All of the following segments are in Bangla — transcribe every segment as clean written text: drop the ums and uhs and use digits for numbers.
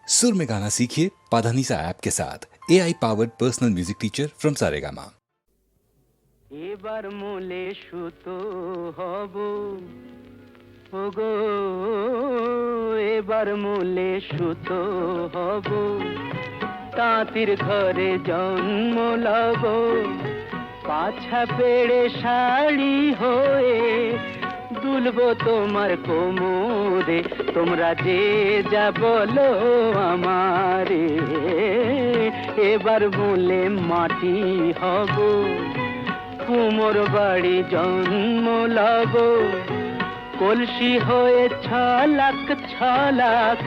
सुर में गाना सीखिए पाधानीसा ऐप के साथ AI powered personal music teacher from Saregama. এবার মূলে সুতো হব ওগো, এবার মূলে সুতো হব, তাঁতির ঘরে জন্ম লব, পাছা পেড়ে শাড়ি হয়ে দুলব তোমার কোমরে, তোমরা যে যা বলো আমারে। এবার মূলে মাটি হব, কুমোর বাড়ি জন্ম লব, কলসি হয়ে ছলাক ছলাক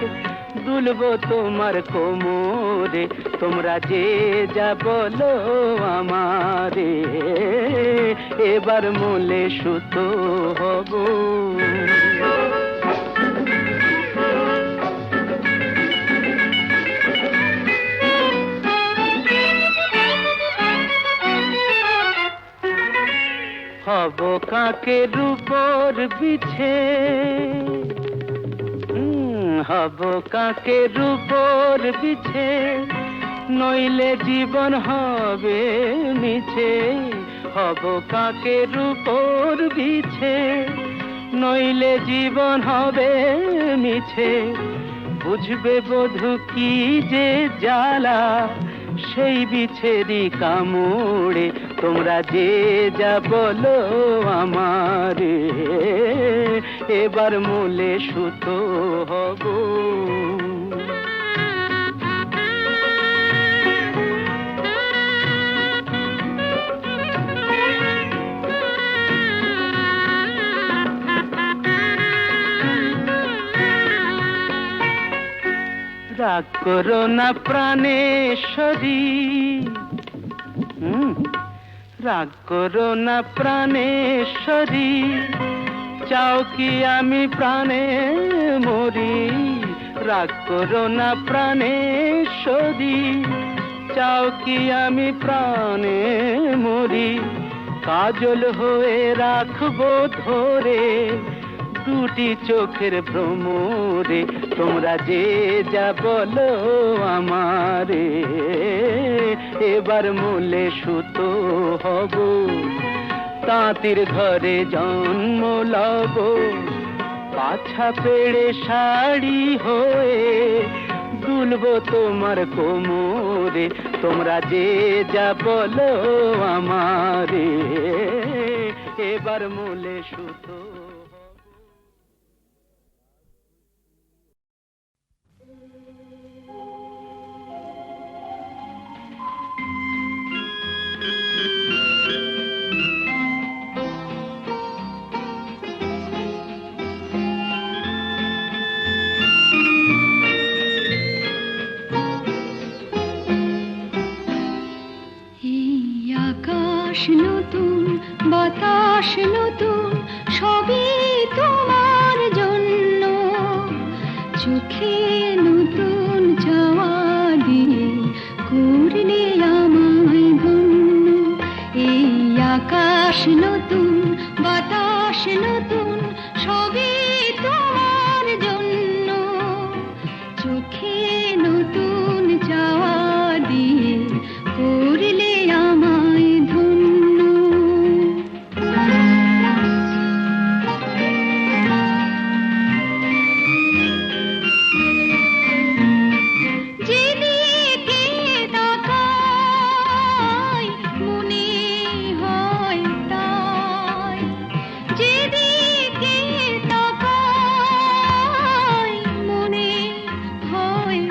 দুলব তোমার কোমরে, তোমরা যে যা বলো আমারে। এবার মূলে সুতো হব। হব কাকের উপর বিছে, হব কাকের উপর বিছে, নইলে জীবন হবে মিছে। হব কাকের উপর বিছে, নইলে জীবন হবে মিছে। বুঝবে বধূ কি যে জ্বালা, সেই বিছেরি কামড়ে, তোমরা যে যা বলো আমারে। এবার মূলে সুতো হব। রাগ করো না প্রাণেশ্বরী, রাগ করো না প্রাণেশ্বরী, চাও কি আমি প্রাণে মরি। রাগ করো না প্রাণেশ্বরী, চাও কি আমি প্রাণে মরি। কাজল হয়ে রাখবো ধরে দুটি চোখের ভ্রমরে, তোমরা যে যা বলো আমারে। এবার মূলে সুতো হব, তাঁতির ঘরে জন্ম লব, পাছা পেড়ে শাড়ি হয়ে দুলব তোমার কোমরে, তোমরা যে যা বলো আমারে। এবার মূলে সুতো। আকাশ নতুন, বাতাস নতুন, সবই তোমার জন্য। চোখে নতুন চাওয়া দিয়ে করলে আমায় ধন্য। এই আকাশ নতুন, বাতাস নতুন, সবই তোমার জন্য। চোখে নতুন চাওয়া দিয়ে করলে আমায় ধন্য। যেদিকে তাকাই মনে হয় তাই, যেদিকে তাকাই মনে হয়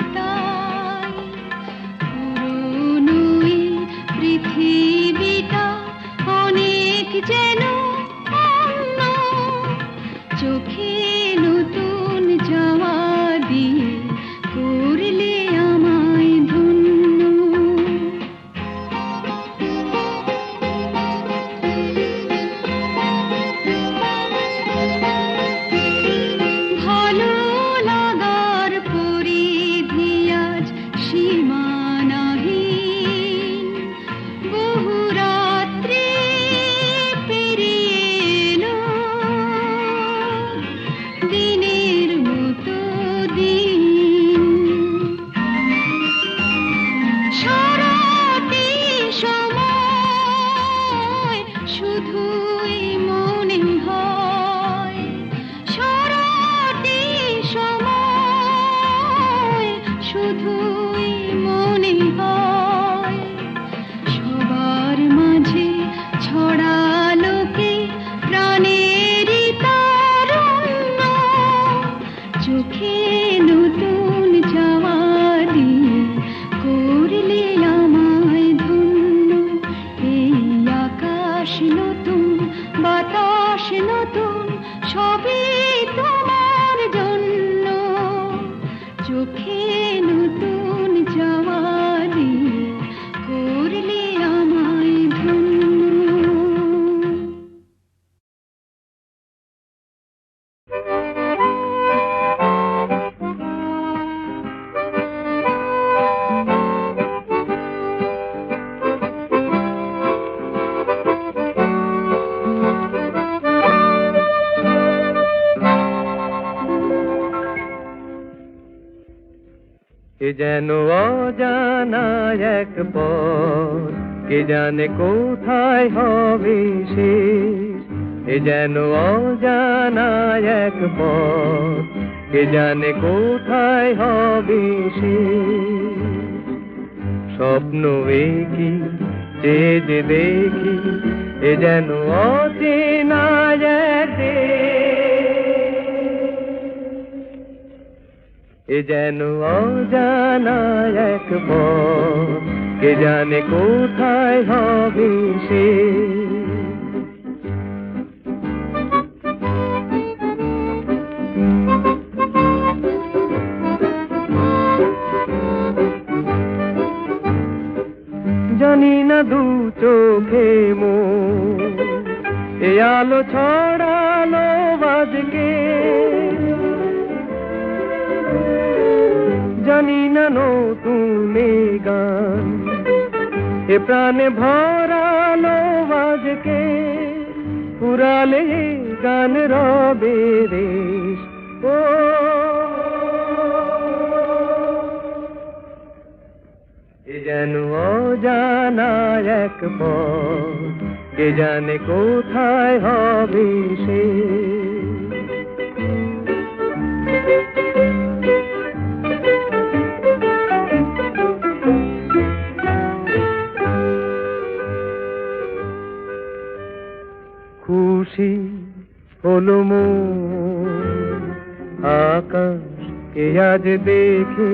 শুধুই মনে হয় সবার মাঝে ছড়ালো কে প্রাণেরই তারুণ্য, চোখে নতুন চাওয়া দিয়ে করলে আমায় ধন্য। এই আকাশ নতুন, বাতাস নতুন, সবই তোমার জন্য, চোখে নতুন চাওয়া দিয়ে করলে আমায় ধন্য। এ যেন অজানা এক পথ, কে জানে কোথায় হবে শেষ। এ যেন অজানা এক পথ, কে জানে কোথায় হবে শেষ। স্বপ্ন কি চেয়ে যে দেখি, এ যেন অচেনা এক এ যেন অজানা এক পথ, কে জানে কোথায় হবে শেষ। জানি না দু চোখে মোর এ আলো ছড়ালো বাজকে, জানি না নতুন গান এ প্রাণে ভরালো বাজকে, পুরালে গান রবে রেশ। ও এ যেন অজানা এক পথ, কে জানে কোথায় হবে শেষ। খুশি হলো মন আকাশকে আজ দেখে,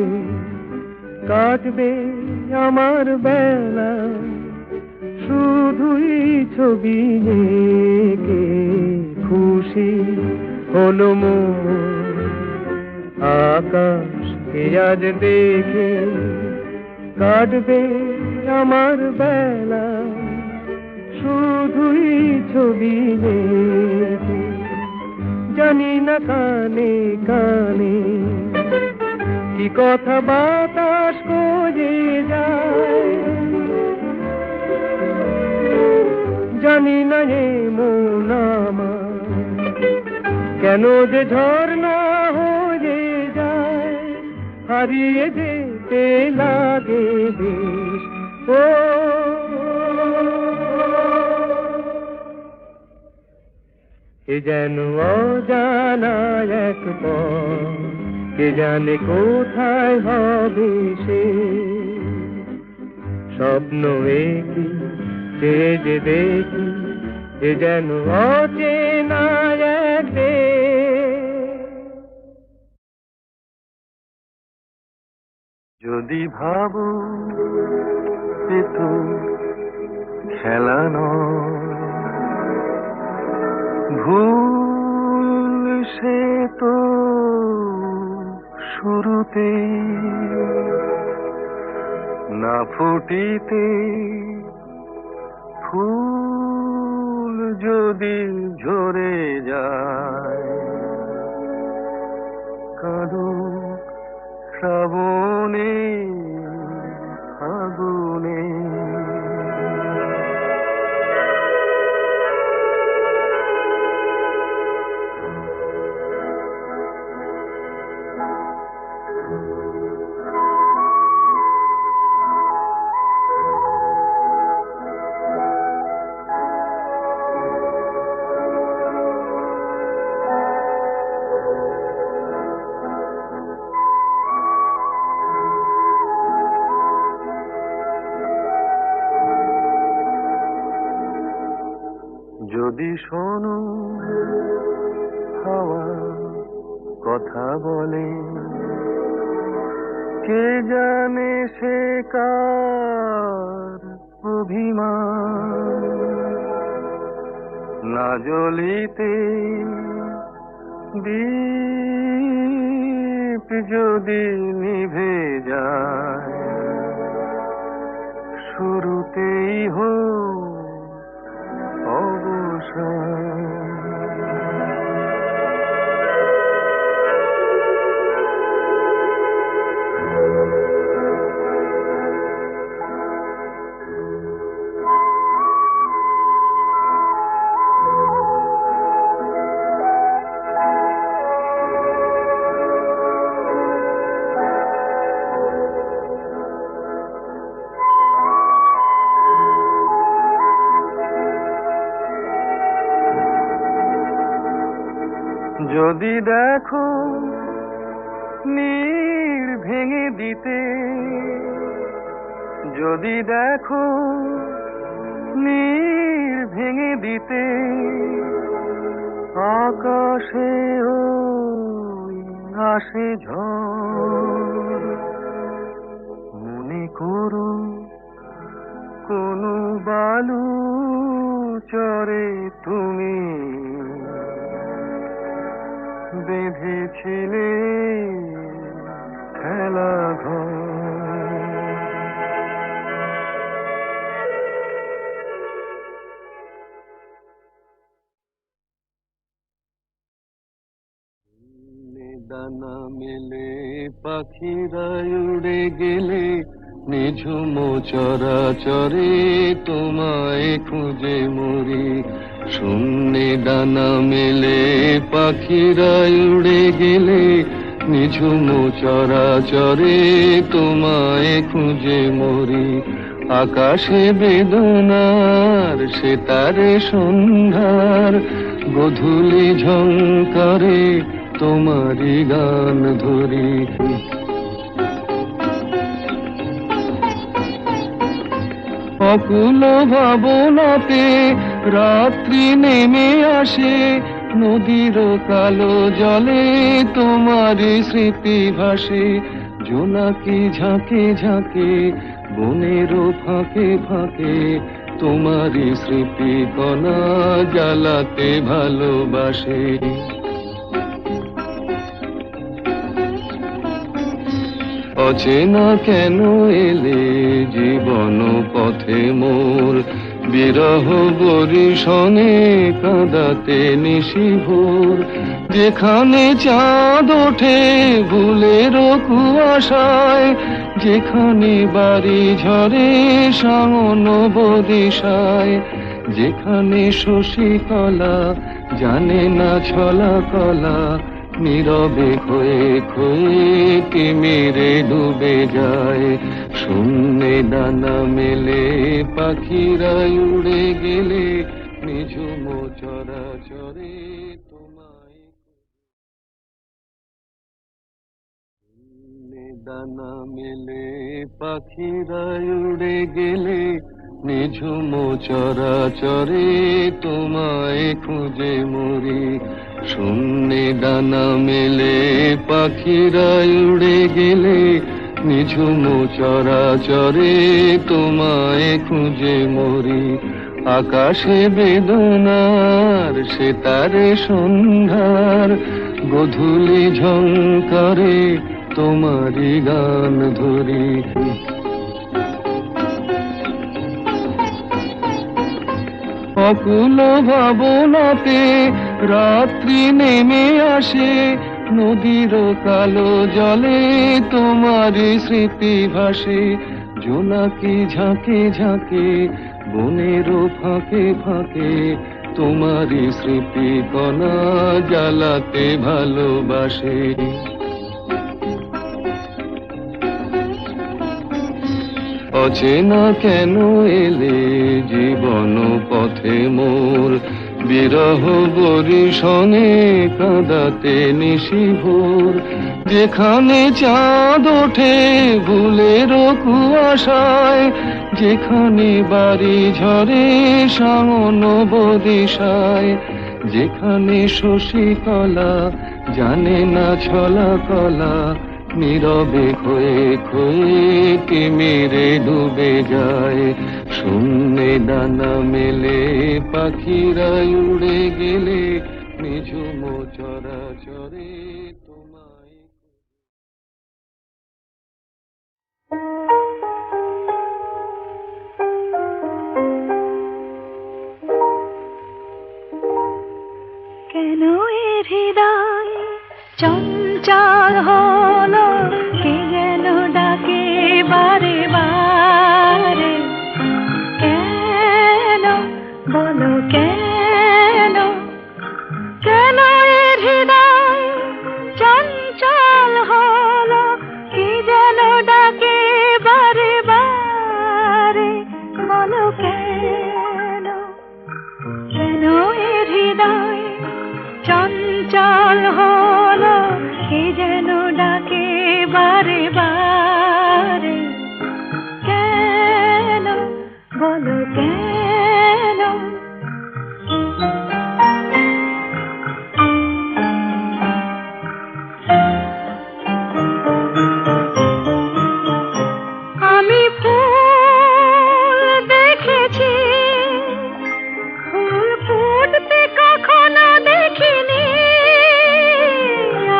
কাটবে আমার বেলা শুধুই ছবি এঁকে। খুশি হলো মন আকাশকে আজ দেখে, কাটবে আমার বেলা শুধুই ছবি এঁকে। জানি না কানে কানে কি কথা বাতাস কয়ে যায়, জানি না এ মন আমার কেন যে ঝর্ণা হয়ে যায়, হারিয়ে যেতে লাগে বেশ। ও এ যেন অজানা এক পথ, কে জানে কোথায় হবে শেষ। স্বপ্ন কি চেয়ে যে দেখি, এ যেন অচেনা এক দেশ। যদি ভাবো এ তো খেলা নয়, ভুল সে তো শুরুতে না ফুটিতে ফুল যদি ঝরে যায়, কাঁদুক শ্রাবণে আগুনে। যদি শোনো হাওয়া কথা বলে, কে জানে সে কার অভিমান, না জ্বলিতে দীপ যদি নিভে যায়, শুরুতেই হোক অবসান। যদি দেখো নীড় ভেঙে দিতে, যদি দেখো নীড় ভেঙে দিতে, আকাশে ওই আসে ঝড়, মনে করো কোনো বালু চরে তুমি বেঁধেছিলে খেলা ঘর। দানা মেলে পাখিরা উড়ে গেলে, নিঝুম চরাচরে তোমায় খুঁজে মরি। শূন্যে ডানা মেলে পাখিরা উড়ে গেলে, নিঝুম চরাচরে তোমায় খুঁজে মরি। আকাশে বেদনার সেতারে সন্ধ্যার, গোধূলি ঝংকারে তোমারি গান ধরি। অকুল ভাবনাতে রাত্রি নেমে আসে, নদীর কালো জলে তোমারি স্মৃতি ভাসে। জোনাকি ঝাঁকে ঝাঁকে বনের ফাঁকে ফাঁকে, তোমারি স্মৃতি কণা জ্বালাতে ভালোবাসে। অচেনা কেন এলে জীবন পথে মোর, বিরহ বরিশনে কাঁদাতে নিশিভোর। যেখানে চাঁদ ওঠে ভুলের কুয়াশায়, যেখানে বাড়ি ঝরে সামন বদিশায়, যেখানে শশীকলা জানে না ছলা কলা, নীরবে খয়ে খয়ে তিমিরে ডুবে যায়। শূন্যে ডানা মেলে পাখিরা উড়ে গেলে, নিঝুম চরাচরে তোমায়। শূন্যে ডানা মেলে পাখিরা উড়ে গেলে, নিঝুম চরাচরে তোমায় খুঁজে মরি। শূন্যে ডানা মেলে পাখিরা উড়ে গেলে, নিঝুম চরাচরে তোমায় খুঁজে মরি। আকাশে বেদনার সেতারে সন্ধ্যার, গোধূলি ঝংকারে তোমারি গান ধরি। অকুল ভাবনাতে রাত্রি নেমে আসে, নদীর কালো জলে তোমারি স্মৃতি ভাসে। জোনাকি ঝাঁকে ঝাঁকে বনের ফাঁকে ফাঁকে, তোমারি স্মৃতি কণা জ্বালাতে ভালোবাসে। অচেনা কেন এলে জীবন পথে মোর, বিরহ বরিশনে কাঁদাতে নিশি ভোর, যেখানে চাঁদ ওঠে ভুলের কুয়াশায়, যেখানে বাড়ি ঝরে শাওন বরিশায়, যেখানে শশীকলা জানে না ছলা কলা, নীরবে ক্ষয়ে ক্ষয়ে তিমিরে ডুবে যায়। শূন্যে ডানা মেলে পাখিরা উড়ে গেলে নিঝুম চরাচরে তোমায়। কেন এ হৃদয় চঞ্চল হলো, কে যেন ডাকে বারে বারে, কেন বলো কেন, কেন এ হৃদয় চঞ্চল হলো, কে যেন ডাকে বারে বারে, বলো কেন, কেন এ হৃদয় চঞ্চল হলো, কে যেন ডাকে বারে বারে, কেন বলো কেন। আমি ফুল দেখেছি, ফুল ফুটতে কখনো দেখিনি,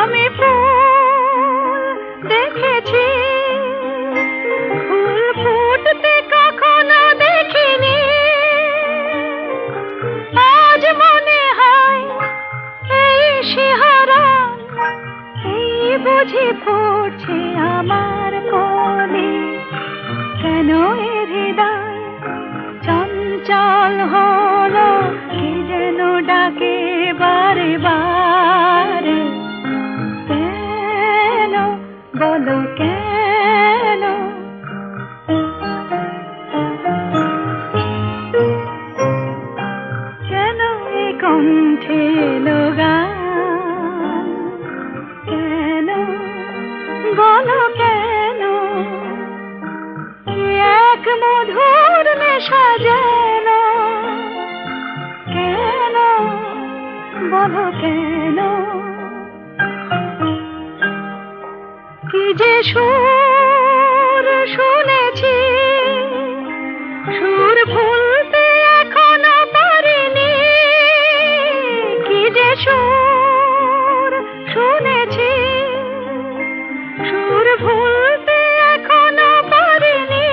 আমি ফুল দেখেছি, ফুল ফুটতে কখনো দেখিনি, আজ মনে হয় এই শিহরণ, এই বুঝি পড়ছে আমার কোলে, কেন এ হৃদয় চঞ্চল হলো, কে যেন ডাকে বারে বারে, কেন বলো কেন। কেন এ কণ্ঠে এলো গান, কেন বলো কেন, কি এক মধুর নেশা যেন, কেন বলো কেন, কি যে সুর শুনেছি, সুর ভুলতে এখনো পারিনি, কি যে সুর শুনেছি, সুর ভুলতে এখনো পারিনি,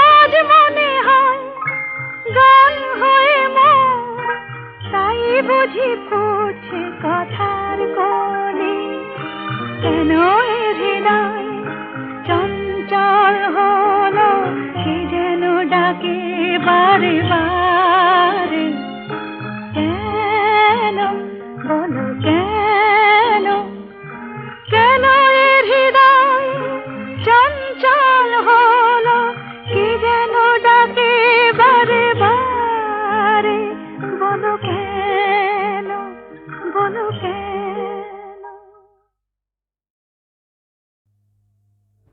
আজ মনে হয় গান হয়ে মোর, তাই বুঝি পড়ছে কথার কলি, কেন এ হৃদয় চঞ্চল হলো, কে যেন ডাকে বারে বারে, কেন বলো কেন, কেন এ হৃদয় চঞ্চল হলো, কে যেন ডাকে বারে বারে, বলো কেন, বলো কেন।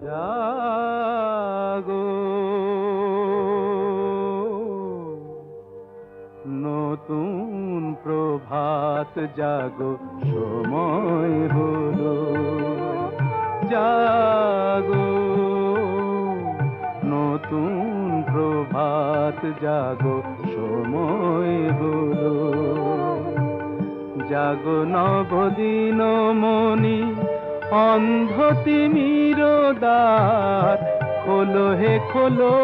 জাগো নতুন প্রভাত জাগো, সময় হলো, জাগো নতুন প্রভাত জাগো, সময় হলো, জাগো নবদিন মনি অন্ধ তিমির দ্বার, খোলো হে খোলো,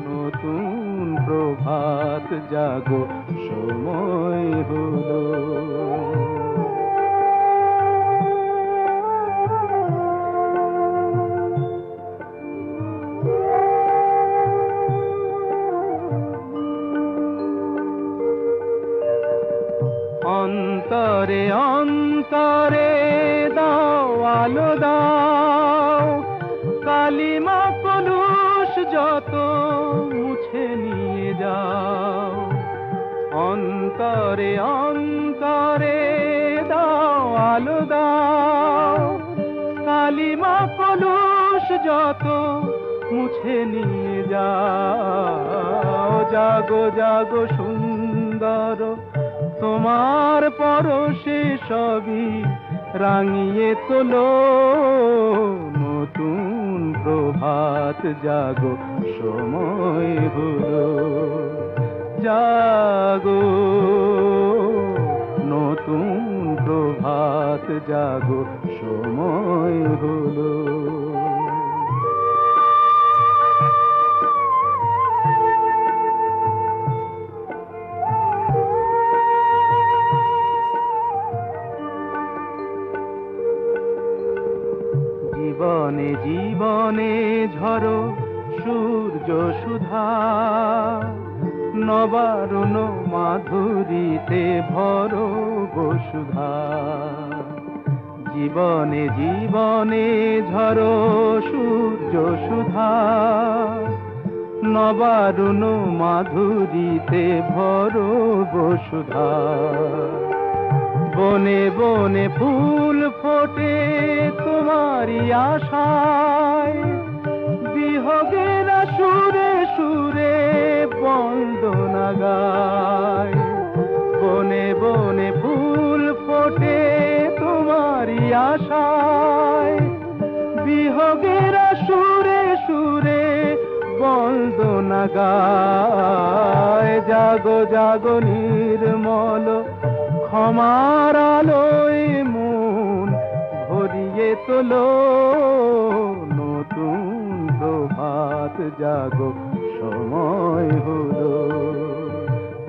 নতুন প্রভাত জাগো, সময় হলো। অন্তরে অন্তরে দাও আলো দাও, কালিমা কলুষ যত মুছে নিয়ে যাও, অন্তরে অন্তরে দাও আলো দাও, কালিমা কলুষ যত মুছে নিয়ে যাও। জাগো জাগো সুন্দর, তোমার পরশে সবই রাঙিয়ে তোলো, নতুন প্রভাত জাগো সময় হলো। জাগো নতুন প্রভাত জাগো সময় হলো। জীবনে জীবনে ঝরো সূর্য সুধা, নবারুণ মাধুরীতে ভরো বসুধা। জীবনে জীবনে ঝরো সূর্য সুধা, নবারুণ মাধুরীতে ভরো বসুধা। বনে বনে ফুল ফোটে তোমারি আশায়, বিহগের সুরে সুরে বন্দনা গায়। বনে বনে ফুল ফোটে তোমারি আশায়, বিহগের সুরে সুরে বন্দনা গায়। জাগো জাগো নির্মল ক্ষমার আলোয় মন ভরিয়ে তোলো, নতুন প্রভাত জাগো সময় হলো।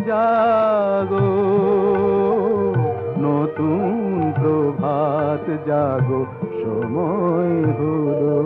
জাগো নতুন প্রভাত জাগো সময় হলো।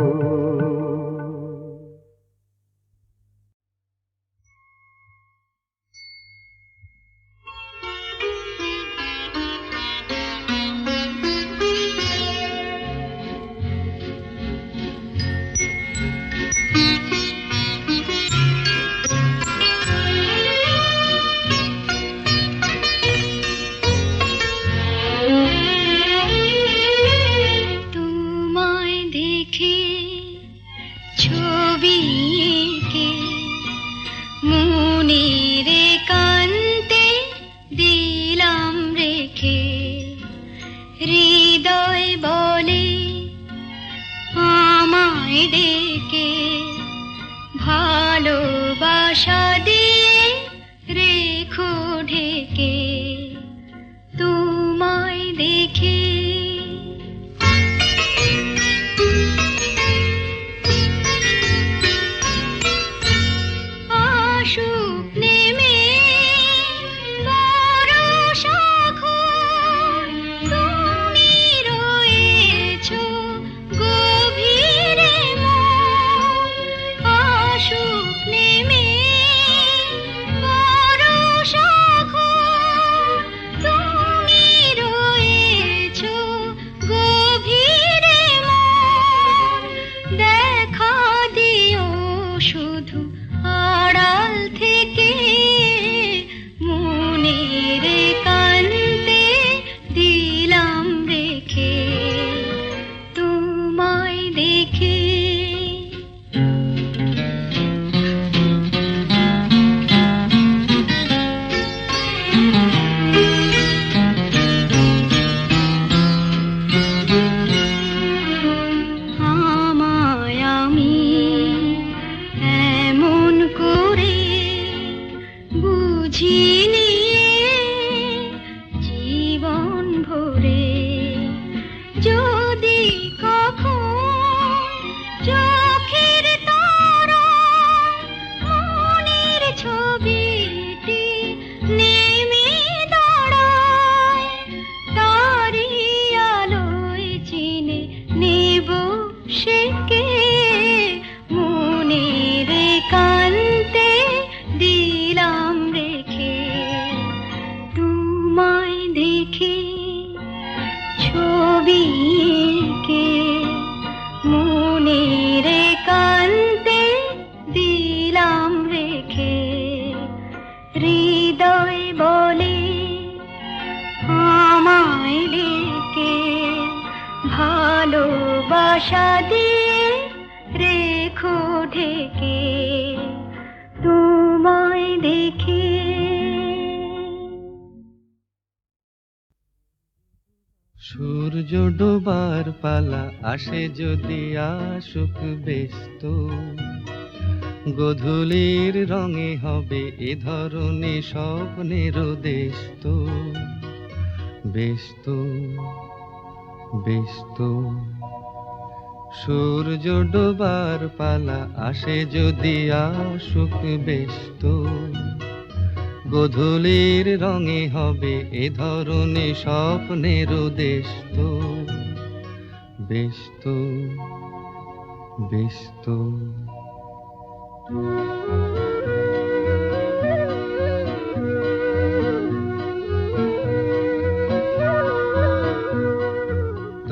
ভালোবাসা দিয়ে রেখো ঢেকে তোমায় দেখে। সূর্য ডোবার পালা আসে যদি আসুক ব্যস্ত, গোধূলির রঙে হবে এ ধরনের স্বপ্নের দেশত, ব্যস্ত ব্যস্ত। সূর্য ডোবার পালা আসে যদি আসুক ব্যস্ত, গোধূলির রঙে হবে এ ধরনের স্বপ্নের দেশত, ব্যস্ত ব্যস্ত।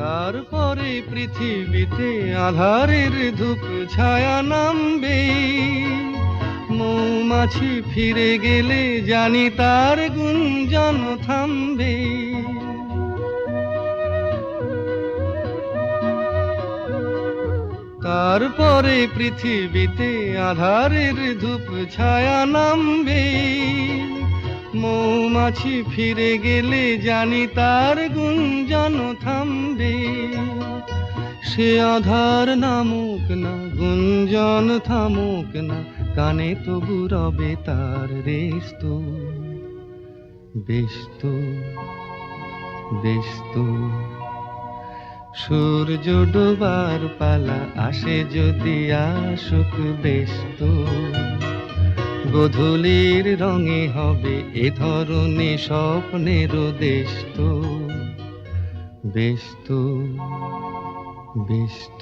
তারপরে পৃথিবীতে আধারের ধূপ ছায়া নামবে, মৌমাছি ফিরে গেলে জানি তার গুঞ্জন থামবে। তারপরে পৃথিবীতে আধারের ধূপ ছায়া নামবে, মৌমাছি ফিরে গেলে জানি তার গুঞ্জন থামবে। সে আধার নামুক না, গুঞ্জন থামুক না, কানে তবু রবে তার রেস্ত, ব্যস্ত ব্যস্ত। সূর্য ডোবার পালা আসে যদি আসুক ব্যস্ত, গোধূলির রঙে হবে এ ধরনের স্বপ্নের দেশত, ব্যস্ত ব্যস্ত।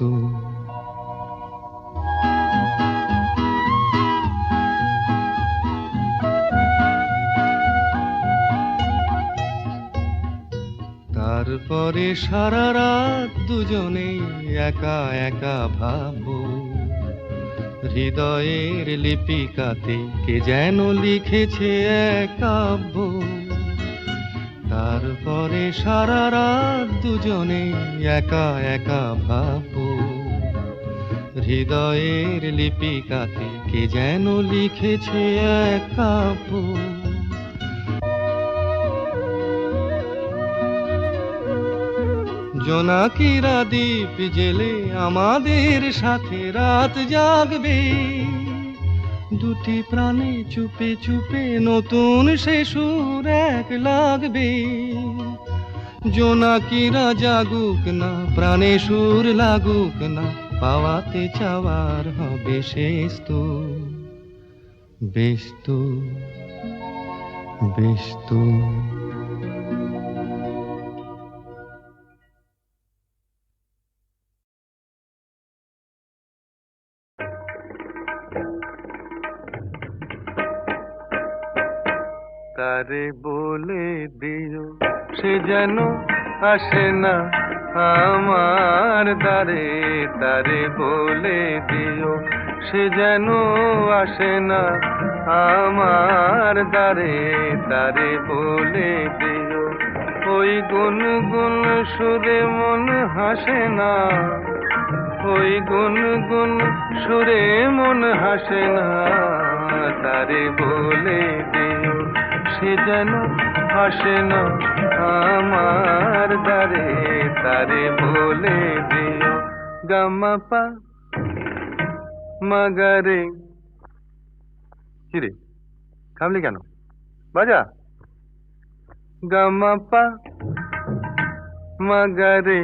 তারপরে সারা রাত দুজনে একা একা ভাবো, হৃদয়ের লিপিকাতে কে যেন লিখেছে এক কাব্য। তারপরে সারা রাত দুজনে একা একা ভাবো, হৃদয়ের লিপিকাতে কে যেন লিখেছে এক কাব্য। জোনাকিরা দ্বীপ জেলে আমাদের সাথে রাত জাগবে, দুটি প্রাণে চুপে চুপে নতুন সে সুর এক লাগবে। জোনাকিরা জাগুক না, প্রাণে সুর লাগুক না, পাওয়াতে চাওয়ার হবে শেষ তো, ব্যস্ত ব্যস্ত। তারে বলে দিও সে যেন আসে না আমার দ্বারে, তারে বলে দিও সে যেন আসে না আমার দ্বারে, তারে বলে দিও ওই গুনগুন সুরে মন হাসে না, ওই গুনগুন সুরে মন হাসে না, তারে বলে দিও সে যেন আসে না আমার দ্বারে, তারে বলে দিও। গামাপা মাগারে। কিরে থামলি কেন, বাজা। গামাপা মাগারে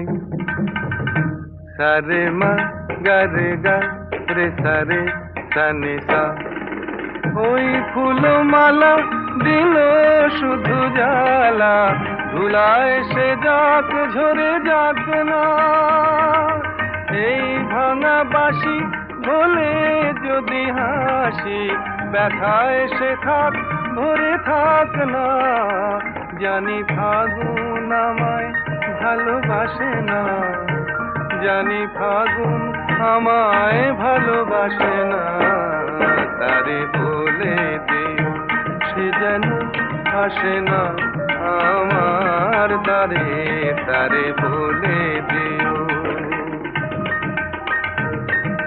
সারে মা গারে গা রে সারে সানি সা। ওই ফুলমালা দিল শুধু জ্বালা, ধুলায় সে যাক ঝরে যাক না, এই ভাঙা বাঁশি ভোলে যদি হাসি, ব্যথায় সে থাক ভরে থাক না। জানি ফাগুন আমায় ভালোবাসে না, জানি ফাগুন আমায় ভালোবাসে না, তারে বলে দিও সে যেন আসে না আমার দ্বারে, তারে বলে দিও।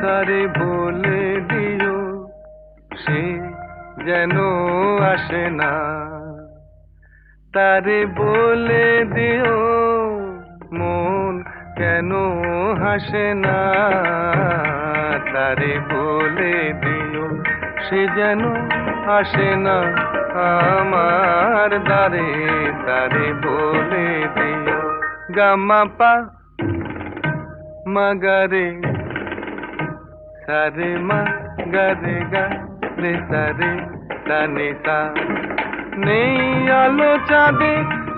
তারে বলে দিও সে যেন আসে না, তারে বলে দিও মন কেন হাসে না, তারে বলে দিও সে যেন আসে না আমার দ্বারে, তারে বলে দিও। গামা পা মগরে সারে মা গরে গা রে সারে সানে সা, নেই আলো চাঁদে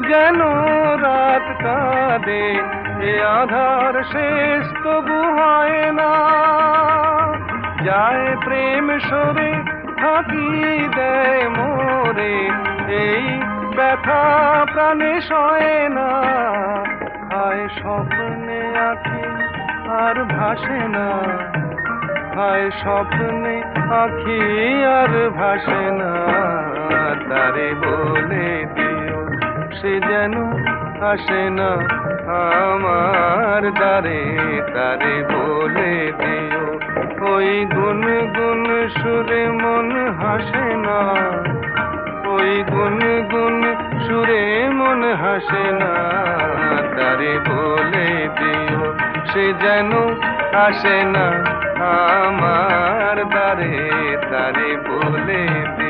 যেন রাত কাঁদে, এ আধার শেষ তবু হয় না, যায় প্রেম সরে থাকি দেয় মোরে, এই ব্যথা প্রাণে সয় না, হায় স্বপ্নে আঁখি আর ভাসে না, হায় স্বপ্নে আঁখি আর ভাসে না, তারে বলে দিও সে যেন আসে না আমার দ্বারে, তারে বলে দিও। ওই গুনগুন সুরে মন হাসে না, ওই গুনগুন সুরে মন হাসে না, তারে বলে দিও সে যেন আসে না আমার দ্বারে, তারে বলে দিও।